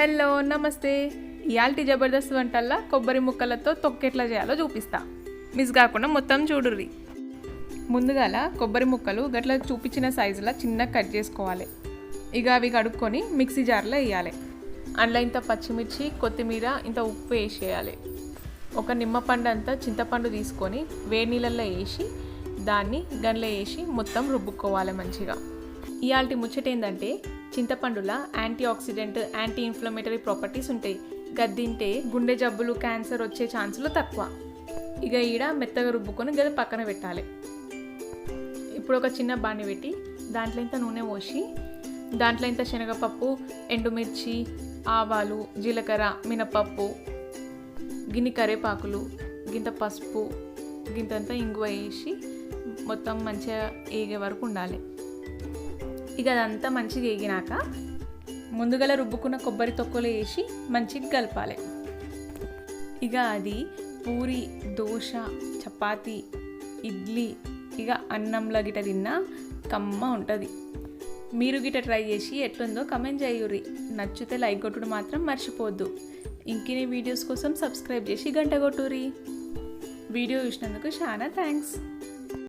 Hello నమస్తే. ఇయాల్టి జబర్దస్త్ వంటల్లో కొబ్బరి ముక్కలతో తొక్కెట్లా చేయాలో చూపిస్తా. మిస్ కాకుండా మొత్తం చూడుర్రి. ముందుగాల కొబ్బరి ముక్కలు గట్లా చూపించిన సైజులో చిన్నగా కట్ చేసుకోవాలి. ఇక అవి కడుక్కొని మిక్సీ జార్లో వేయాలి. అందులో ఇంత పచ్చిమిర్చి, కొత్తిమీర, ఇంత ఉప్పు వేసేయాలి. ఒక నిమ్మపండు అంతా చింతపండు తీసుకొని వేడి నీళ్ళల్లో వేసి దాన్ని గన్లో వేసి మొత్తం రుబ్బుకోవాలి మంచిగా. ఇయాల్టి ముచ్చట ఏంటంటే చింతపండులో antioxidant, anti inflammatory properties ఉంటాయి. గద్దింటే గుండె జబ్బులు, క్యాన్సర్ వచ్చే ఛాన్సులు తక్కువ. ఇక ఈడ మెత్తగా రుబ్బుకొని గది పక్కన పెట్టాలి. ఇప్పుడు ఒక చిన్న బాండి పెట్టి దాంట్లో ఇంత నూనె పోసి దాంట్లో ఇంత శనగపప్పు, ఎండుమిర్చి, ఆవాలు, జీలకర్ర, మినపప్పు, గిన్ని కరివేపాకులు, గింత పసుపు, గింతంతా ఇంగువ వేసి మొత్తం మంచిగా వేగే వరకు ఉండాలి. ఇక అదంతా మంచిగా వేగినాక ముందుగల రుబ్బుకున్న కొబ్బరి తొక్కలు వేసి మంచిగా కలపాలి. ఇక అది పూరి, దోశ, చపాతి, ఇడ్లీ, ఇక అన్నంలో గిట తిన్నా కమ్మ ఉంటుంది. మీరు గిట ట్రై చేసి ఎట్లుందో కమెంట్ చేయుర్రి. నచ్చితే లైక్ కొట్టుడు మాత్రం మర్చిపోవద్దు. ఇంకిన్ని వీడియోస్ కోసం సబ్స్క్రైబ్ చేసి గంట కొట్టుర్రి. వీడియో చూసినందుకు చాలా థ్యాంక్స్.